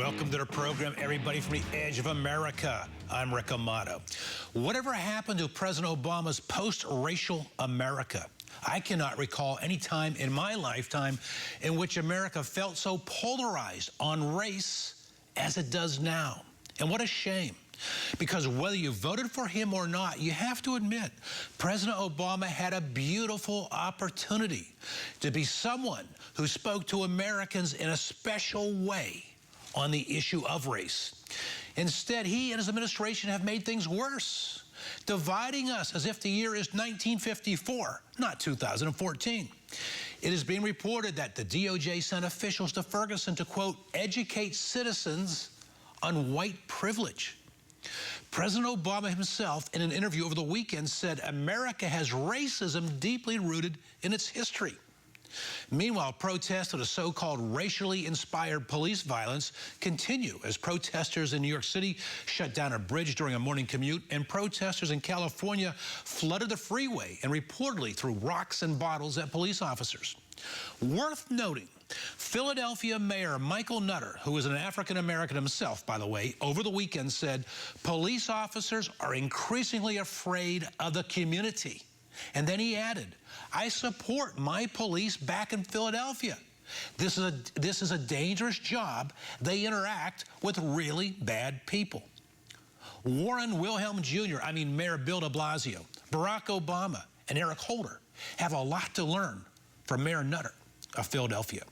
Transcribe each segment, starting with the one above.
Welcome to the program, everybody from the edge of America. I'm Rick Amato. Whatever happened to President Obama's post-racial America? I cannot recall any time in my lifetime in which America felt so polarized on race as it does now. And what a shame. Because whether you voted for him or not, you have to admit, President Obama had a beautiful opportunity to be someone who spoke to Americans in a special way on the issue of race. Instead, he and his administration have made things worse, dividing us as if the year is 1954, not 2014. It is being reported that the DOJ sent officials to Ferguson to, quote, educate citizens on white privilege. President Obama himself, in an interview over the weekend, said America has racism deeply rooted in its history. Meanwhile, protests of the so-called racially inspired police violence continue as protesters in New York City shut down a bridge during a morning commute, and protesters in California flooded the freeway and reportedly threw rocks and bottles at police officers. Worth noting, Philadelphia Mayor Michael Nutter, who is an African-American himself, by the way, over the weekend said police officers are increasingly afraid of the community. And then he added, I support my police back in Philadelphia. This is a dangerous job. They interact with really bad people. Warren Wilhelm Jr., Mayor Bill de Blasio, Barack Obama, and Eric Holder have a lot to learn from Mayor Nutter of Philadelphia.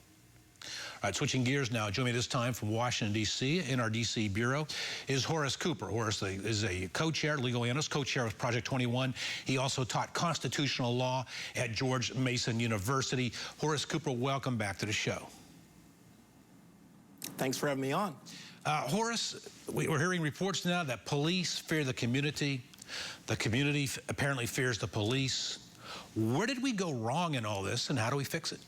All right, switching gears now. Joining me this time from Washington, D.C., in our D.C. bureau, is Horace Cooper. Horace is a co-chair, legal analyst, co-chair of Project 21. He also taught constitutional law at George Mason University. Horace Cooper, welcome back to the show. Thanks for having me on. Horace, we're hearing reports now that police fear the community. The community apparently fears the police. Where did we go wrong in all this, and how do we fix it?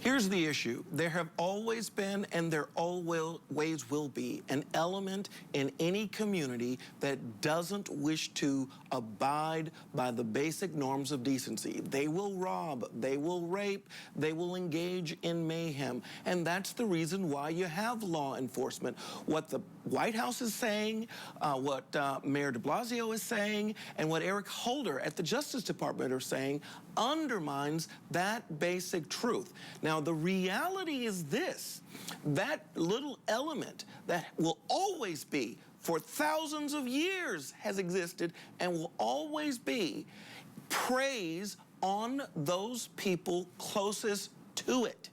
Here's the issue. There have always been, and there always will be, an element in any community that doesn't wish to abide by the basic norms of decency. They will rob, they will rape, they will engage in mayhem. And that's the reason why you have law enforcement. What the White House is saying, what Mayor de Blasio is saying, and what Eric Holder at the Justice Department are saying undermines that basic truth. Now, the reality is this: that little element that will always be, for thousands of years has existed and will always be, preys on those people closest to it.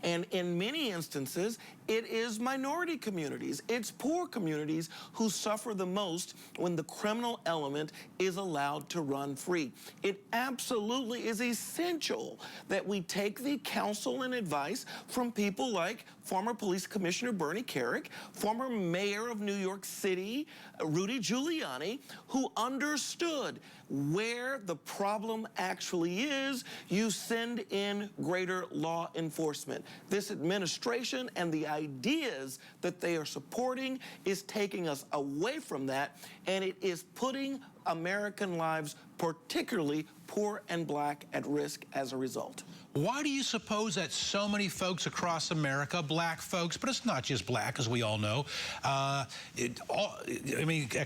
And in many instances, it is minority communities, it's poor communities who suffer the most when the criminal element is allowed to run free. It absolutely is essential that we take the counsel and advice from people like former Police Commissioner Bernie Kerik, former Mayor of New York City, Rudy Giuliani, who understood where the problem actually is. You send in greater law enforcement. This administration and the ideas that they are supporting is taking us away from that, and it is putting American lives, particularly poor and black, at risk as a result. Why do you suppose that so many folks across America, black folks, but it's not just black, as we all know, at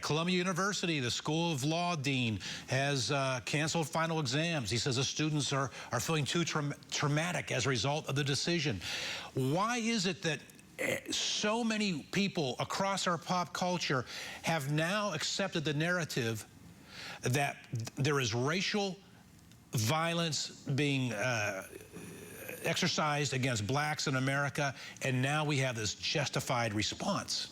Columbia University, the School of Law dean has canceled final exams. He says the students are feeling too traumatic as a result of the decision. Why is it that so many people across our pop culture have now accepted the narrative that there is racial violence being exercised against blacks in America, and now we have this justified response?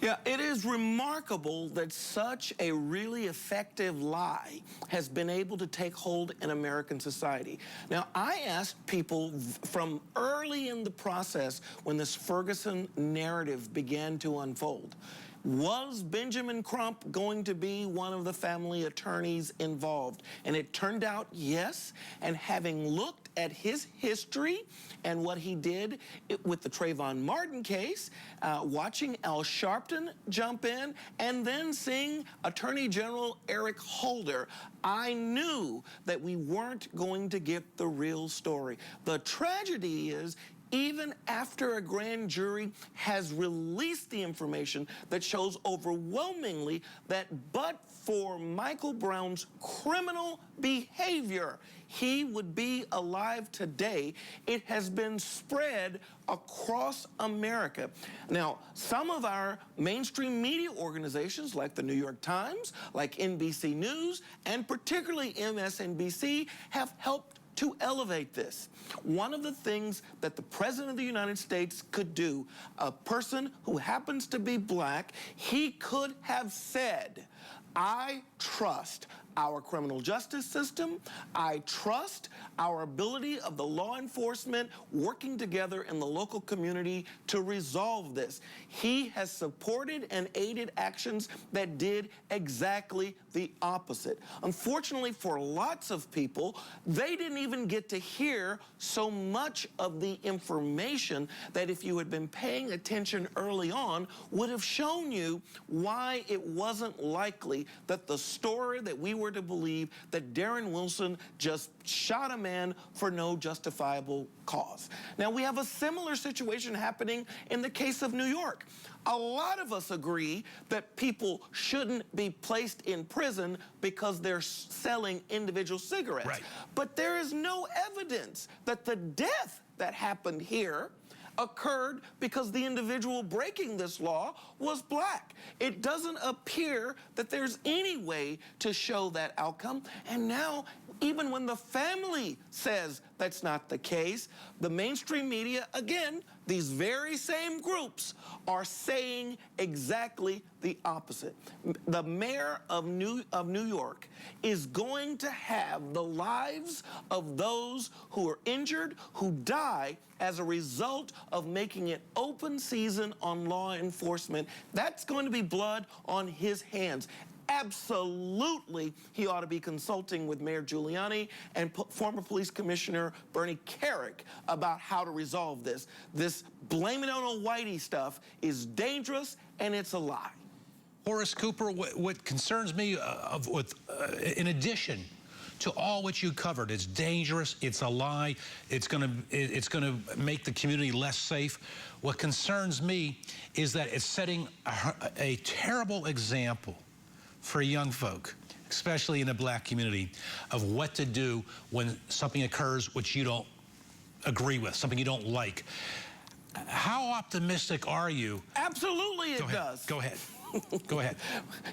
Yeah, it is remarkable that such a really effective lie has been able to take hold in American society. Now, I asked people from early in the process when this Ferguson narrative began to unfold, was Benjamin Crump going to be one of the family attorneys involved? And it turned out yes. And having looked at his history and what he did with the Trayvon Martin case, watching Al Sharpton jump in, and then seeing Attorney General Eric Holder, I knew that we weren't going to get the real story. The tragedy is, even after a grand jury has released the information that shows overwhelmingly that but for Michael Brown's criminal behavior, he would be alive today. It has been spread across America. Now, some of our mainstream media organizations like the New York Times, like NBC News, and particularly MSNBC have helped to elevate this. One of the things that the President of the United States could do, a person who happens to be black, he could have said, I trust our criminal justice system. I trust our ability of the law enforcement working together in the local community to resolve this. He has supported and aided actions that did exactly the opposite. Unfortunately, for lots of people, they didn't even get to hear so much of the information that, if you had been paying attention early on, would have shown you why it wasn't likely that the story that we were to believe that Darren Wilson just shot a man for no justifiable cause. Now, we have a similar situation happening in the case of New York. A lot of us agree that people shouldn't be placed in prison because they're selling individual cigarettes. Right. But there is no evidence that the death that happened here occurred because the individual breaking this law was black. It doesn't appear that there's any way to show that outcome. And now, even when the family says that's not the case, the mainstream media, again, these very same groups are saying exactly the opposite. The mayor of New York is going to have the lives of those who are injured, who die as a result of making it open season on law enforcement. That's going to be blood on his hands. Absolutely, he ought to be consulting with Mayor Giuliani and former police commissioner Bernie Kerik about how to resolve this. This blame it on Whitey stuff is dangerous, and it's a lie. Horace Cooper, what concerns me in addition to all what you covered, it's dangerous, it's a lie, it's gonna make the community less safe. What concerns me is that it's setting a terrible example for young folk, especially in the black community, of what to do when something occurs which you don't agree with, something you don't like. How optimistic are you? Absolutely it does. Go ahead. Go ahead.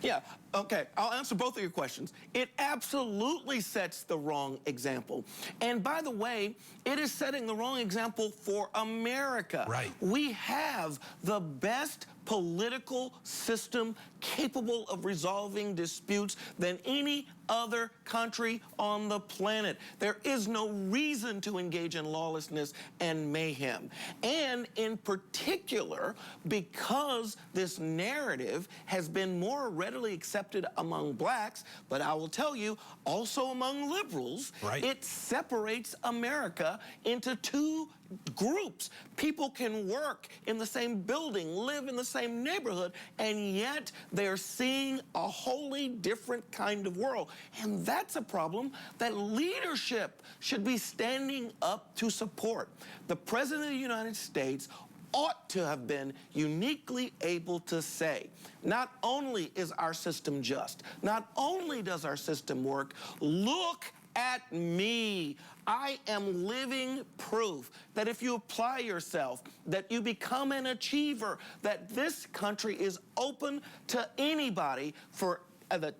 Yeah, okay, I'll answer both of your questions. It absolutely sets the wrong example. And by the way, it is setting the wrong example for America. Right. We have the best political system capable of resolving disputes than any other country on the planet. There is no reason to engage in lawlessness and mayhem. And in particular, because this narrative has been more readily accepted among blacks, but I will tell you, also among liberals, right, it separates America into two groups. People can work in the same building, live in the same neighborhood, and yet they're seeing a wholly different kind of world. And that's a problem that leadership should be standing up to support. The President of the United States ought to have been uniquely able to say, not only is our system just, not only does our system work, look at me. I am living proof that if you apply yourself, that you become an achiever, that this country is open to anybody for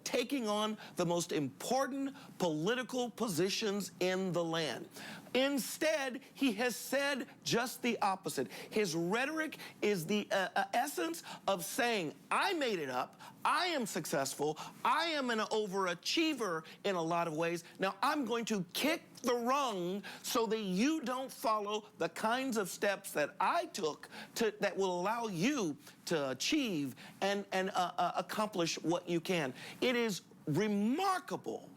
taking on the most important political positions in the land. Instead, he has said just the opposite. His rhetoric is the essence of saying, I made it up, I am successful, I am an overachiever in a lot of ways. Now I'm going to kick the rung so that you don't follow the kinds of steps that I took that will allow you to achieve and accomplish what you can. It is remarkable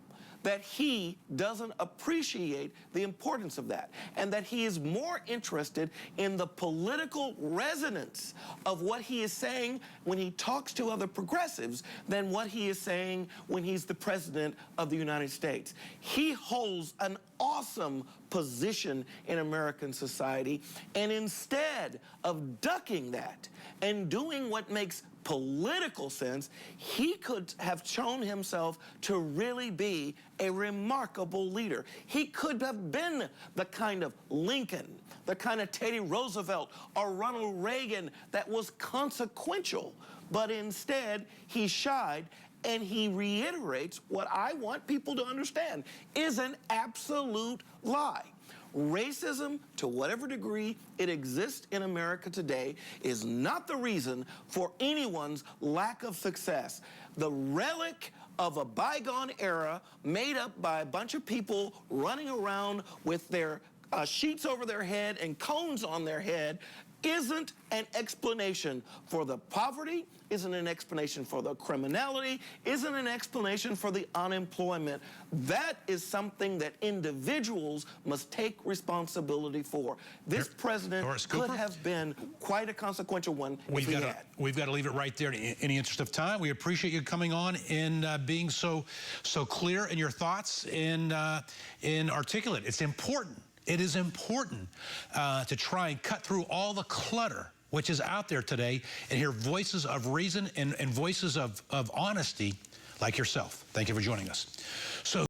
that he doesn't appreciate the importance of that, and that he is more interested in the political resonance of what he is saying when he talks to other progressives than what he is saying when he's the president of the United States. He holds an awesome position in American society, and instead of ducking that and doing what makes political sense, he could have shown himself to really be a remarkable leader. He could have been the kind of Lincoln, the kind of Teddy Roosevelt or Ronald Reagan that was consequential, but instead he shied. And he reiterates what I want people to understand is an absolute lie. Racism, to whatever degree it exists in America today, is not the reason for anyone's lack of success. The relic of a bygone era made up by a bunch of people running around with their sheets over their head and cones on their head isn't an explanation for the poverty, isn't an explanation for the criminality, isn't an explanation for the unemployment. That is something that individuals must take responsibility for. This president Horace could Cooper? have been quite a consequential one if he had. We've got to leave it right there in the interest of time. We appreciate you coming on and being so clear in your thoughts and articulate. It's important. It is important to try and cut through all the clutter which is out there today and hear voices of reason and voices of honesty like yourself. Thank you for joining us. So.